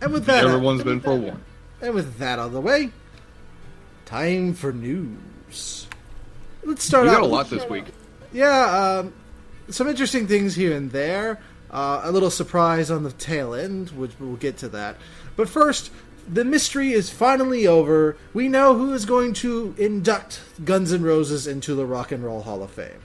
And with that, everyone's been forewarned. And with that out of the way, time for news. Let's start out. We got a lot this week. Yeah, some interesting things here and there. A little surprise on the tail end, which we'll get to that. But first, the mystery is finally over. We know who is going to induct Guns N' Roses into the Rock and Roll Hall of Fame.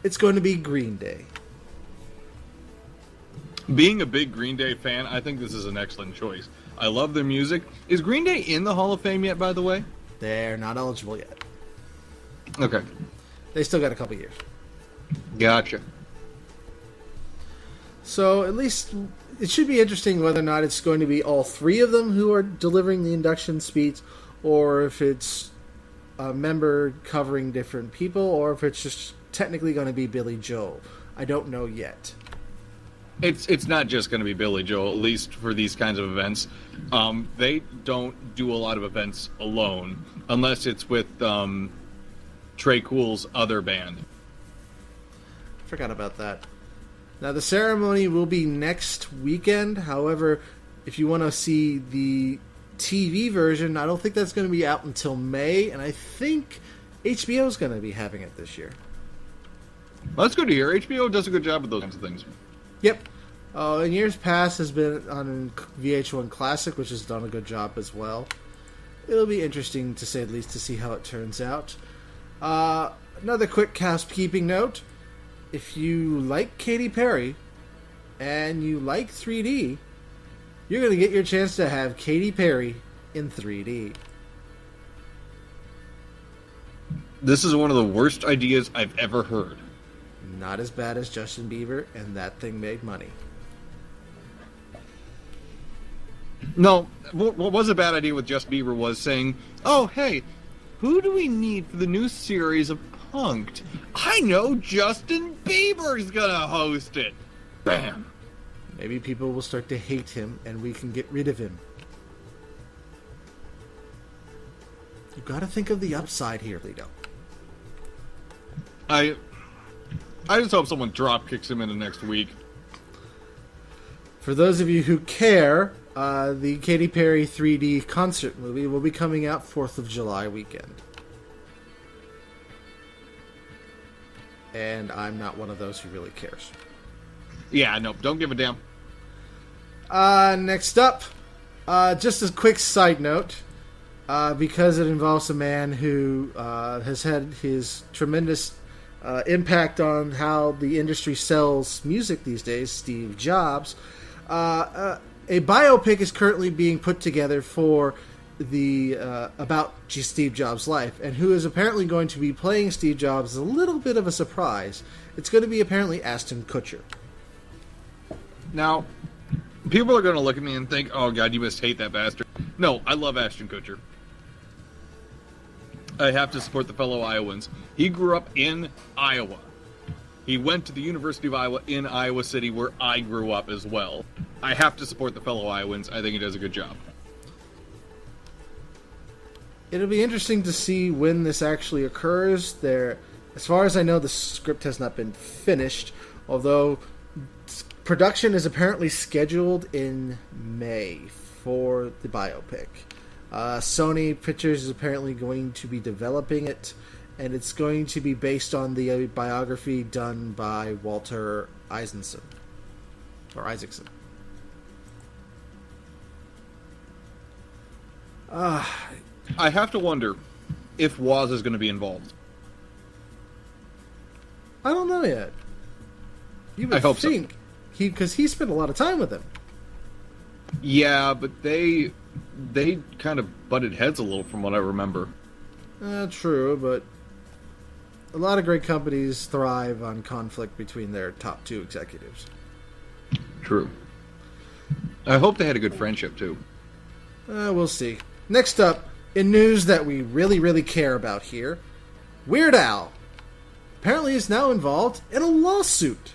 It's going to be Green Day. Being a big Green Day fan, I think this is an excellent choice. I love their music. Is Green Day in the Hall of Fame yet, by the way? They're not eligible yet. Okay. They still got a couple years. Gotcha. So at least it should be interesting whether or not it's going to be all three of them who are delivering the induction speech, or if it's a member covering different people, or if it's just technically going to be Billy Joel. I don't know yet. It's not just going to be Billy Joel, at least for these kinds of events. They don't do a lot of events alone, unless it's with Trey Cool's other band. Forgot about that. Now, the ceremony will be next weekend. However, if you want to see the TV version, I don't think that's going to be out until May, and I think HBO is going to be having it this year. Well, that's good to hear. HBO does a good job with those kinds of things. Yep. In years past has been on VH1 Classic, which has done a good job as well. It'll be interesting, to say the least, to see how it turns out. Another quick housekeeping note. If you like Katy Perry and you like 3D, you're going to get your chance to have Katy Perry in 3D. This is one of the worst ideas I've ever heard. Not as bad as Justin Bieber, and that thing made money. No, what was a bad idea with Justin Bieber was saying, oh, hey, who do we need for the new series of Punk'd? I know, Justin Bieber's gonna host it. Bam. Maybe people will start to hate him, and we can get rid of him. You gotta think of the upside here, Lito. I just hope someone drop kicks him in the next week. For those of you who care, the Katy Perry 3D concert movie will be coming out 4th of July weekend. And I'm not one of those who really cares. Yeah, no, don't give a damn. Next up, just a quick side note, because it involves a man who has had his tremendous impact on how the industry sells music these days, Steve Jobs. A biopic is currently being put together for the about Steve Jobs' life, and who is apparently going to be playing Steve Jobs is a little bit of a surprise. It's going to be apparently Ashton Kutcher. Now, people are going to look at me and think, oh god, you must hate that bastard. No, I love Ashton Kutcher. I have to support the fellow Iowans. He grew up in Iowa. He went to the University of Iowa in Iowa City, where I grew up as well. I have to support the fellow Iowans. I think he does a good job. It'll be interesting to see when this actually occurs. As far as I know, the script has not been finished, although production is apparently scheduled in May for the biopic. Sony Pictures is apparently going to be developing it, and it's going to be based on the biography done by Walter Isaacson. I have to wonder if Woz is going to be involved. I don't know yet. You would I hope think because he spent a lot of time with him. Yeah, but they kind of butted heads a little from what I remember. True, but a lot of great companies thrive on conflict between their top two executives. True. I hope they had a good friendship, too. We'll see. Next up, in news that we really, really care about here, Weird Al apparently is now involved in a lawsuit.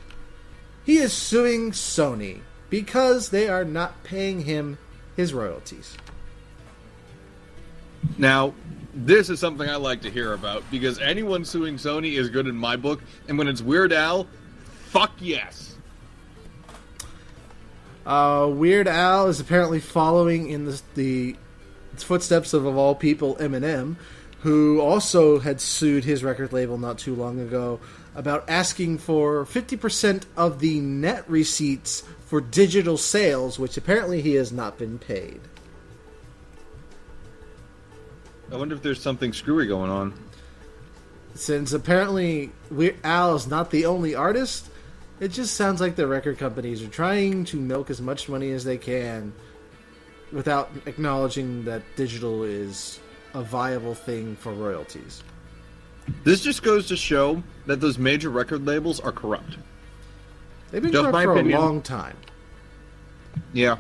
He is suing Sony because they are not paying him his royalties. Now, this is something I like to hear about, because anyone suing Sony is good in my book, and when it's Weird Al, fuck yes. Weird Al is apparently following in the footsteps of all people, Eminem, who also had sued his record label not too long ago about asking for 50% of the net receipts for digital sales, which apparently he has not been paid. I wonder if there's something screwy going on. Since apparently Weird Al is not the only artist, it just sounds like the record companies are trying to milk as much money as they can without acknowledging that digital is a viable thing for royalties. This just goes to show that those major record labels are corrupt. They've been Just corrupt my for opinion. a long time. Yeah.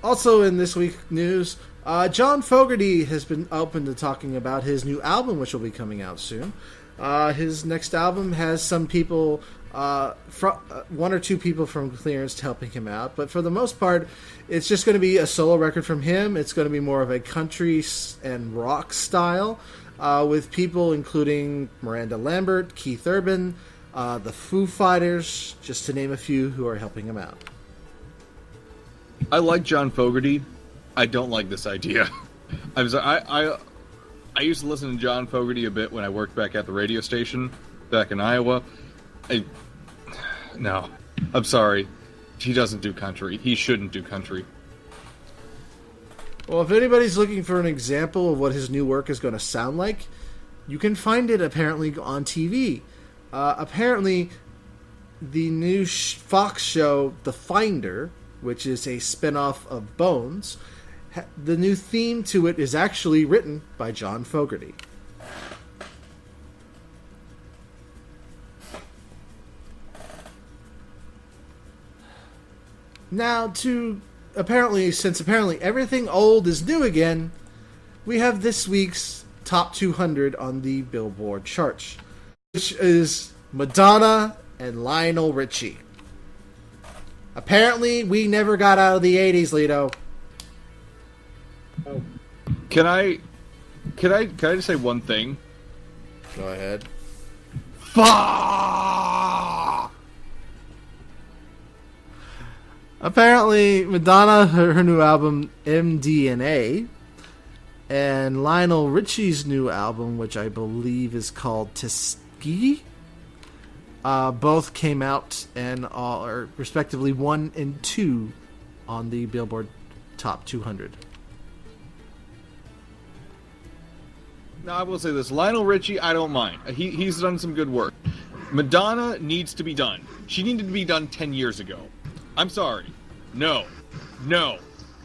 Also in this week's news, John Fogerty has been open to talking about his new album, which will be coming out soon. His next album has some people, one or two people from Clearance helping him out, but for the most part, it's just going to be a solo record from him. It's going to be more of a country and rock style, with people including Miranda Lambert, Keith Urban, the Foo Fighters, just to name a few who are helping him out. I like John Fogerty. I don't like this idea. I used to listen to John Fogerty a bit when I worked back at the radio station back in Iowa. No, I'm sorry. He doesn't do country. He shouldn't do country. Well, if anybody's looking for an example of what his new work is going to sound like, you can find it apparently on TV. Apparently, the new Fox show, The Finder, which is a spinoff of Bones, the new theme to it is actually written by John Fogerty. Now, since apparently everything old is new again, we have this week's top 200 on the Billboard charts, which is Madonna and Lionel Richie. Apparently, we never got out of the 80s, Lito. Can I just say one thing? Go ahead. Fuck! Apparently, Madonna, her new album, MDNA, and Lionel Richie's new album, which I believe is called Tuskegee, both came out and are respectively 1 and 2 on the Billboard Top 200. Now, I will say this. Lionel Richie, I don't mind. He's done some good work. Madonna needs to be done. She needed to be done 10 years ago. I'm sorry. No. No.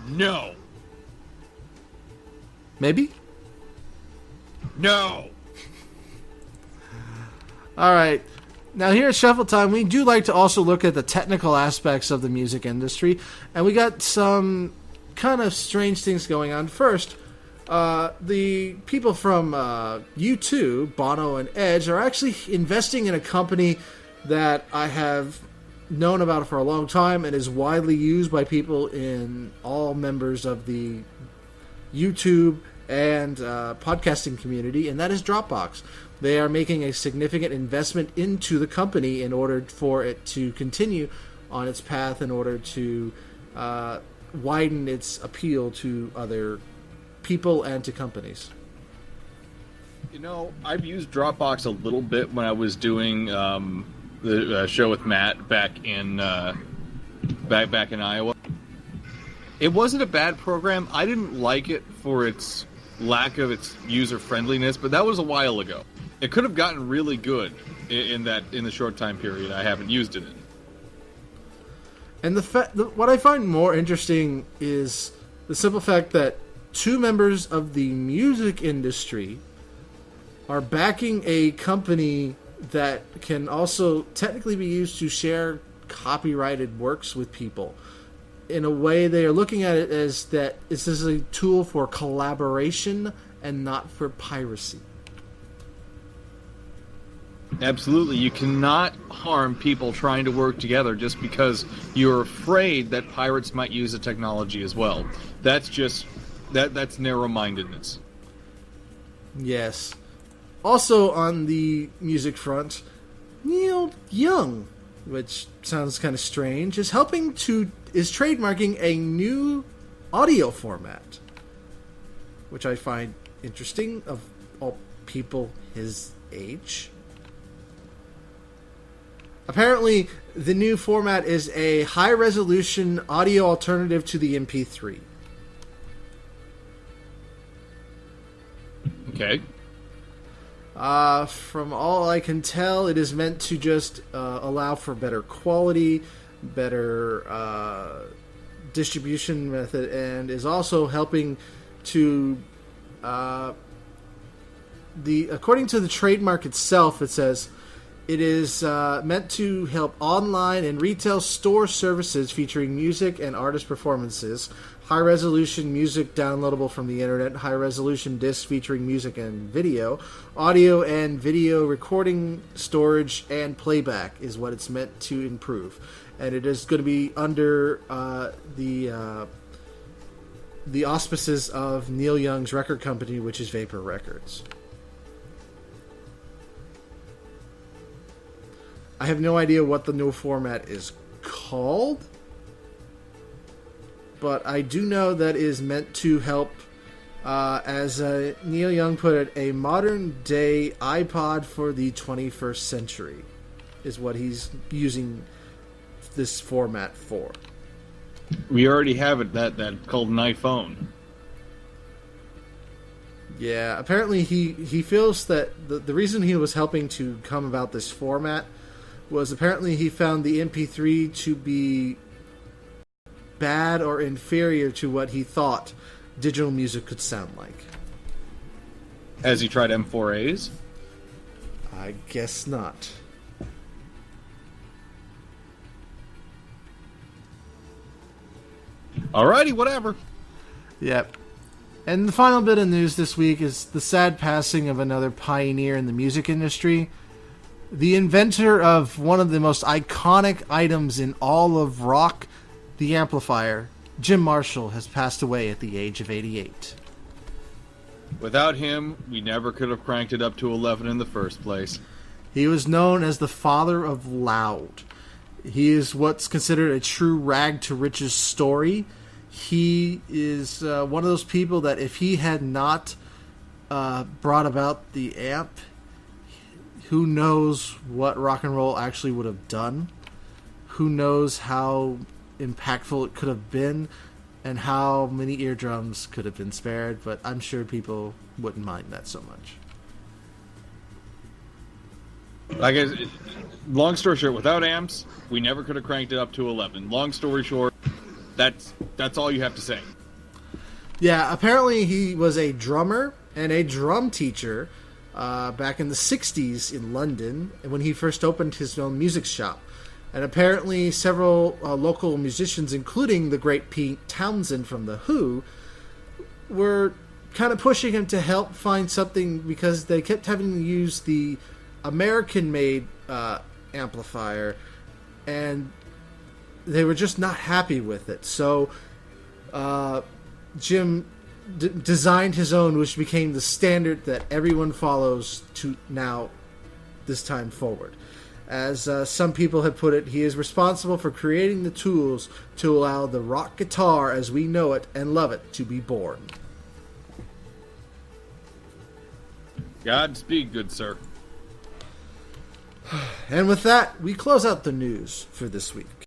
No. Maybe? No. All right. Now, here at Shuffletime, we do like to also look at the technical aspects of the music industry, and we got some kind of strange things going on. First, the people from U2, Bono and Edge, are actually investing in a company that I have known about for a long time and is widely used by people in all members of the YouTube and podcasting community, and that is Dropbox. They are making a significant investment into the company in order for it to continue on its path, in order to widen its appeal to other people and to companies. You know, I've used Dropbox a little bit when I was doing the show with Matt back in Iowa. It wasn't a bad program. I didn't like it for its lack of its user friendliness, but that was a while ago. It could have gotten really good in the short time period I haven't used it in. And what I find more interesting is the simple fact that two members of the music industry are backing a company that can also technically be used to share copyrighted works with people. In a way, they are looking at it as that this is a tool for collaboration and not for piracy. Absolutely. You cannot harm people trying to work together just because you're afraid that pirates might use the technology as well. That's just that's narrow-mindedness. Yes. Also on the music front, Neil Young which sounds kind of strange, is trademarking a new audio format, which I find interesting of all people his age. Apparently, the new format is a high-resolution audio alternative to the MP3. Okay. From all I can tell, it is meant to just allow for better quality, better distribution method, and is also helping to according to the trademark itself, it says it is meant to help online and retail store services featuring music and artist performances, high-resolution music downloadable from the internet, high-resolution discs featuring music and video, audio and video recording, storage, and playback is what it's meant to improve. And it is going to be under the auspices of Neil Young's record company, which is Vapor Records. I have no idea what the new format is called, but I do know that it is meant to help, as Neil Young put it, a modern-day iPod for the 21st century is what he's using this format for. We already have it that called an iPhone. Yeah, apparently he feels that the reason he was helping to come about this format was apparently he found the MP3 to be bad or inferior to what he thought digital music could sound like. Has he tried M4As? I guess not. Alrighty, whatever. Yep. And the final bit of news this week is the sad passing of another pioneer in the music industry. The inventor of one of the most iconic items in all of rock, the amplifier, Jim Marshall, has passed away at the age of 88. Without him, we never could have cranked it up to 11 in the first place. He was known as the father of loud. He is what's considered a true rag to riches story. He is one of those people that if he had not brought about the amp, who knows what rock and roll actually would have done? Who knows how impactful it could have been and how many eardrums could have been spared, but I'm sure people wouldn't mind that so much. Like, long story short, without amps, we never could have cranked it up to 11. Long story short, that's all you have to say. Yeah, apparently he was a drummer and a drum teacher back in the 60s in London when he first opened his own music shop. And apparently several local musicians, including the great Pete Townsend from The Who, were kind of pushing him to help find something because they kept having to use the American-made amplifier, and they were just not happy with it. So Jim designed his own, which became the standard that everyone follows to now, this time forward. As some people have put it, he is responsible for creating the tools to allow the rock guitar as we know it and love it to be born. Godspeed, good sir. And with that, we close out the news for this week.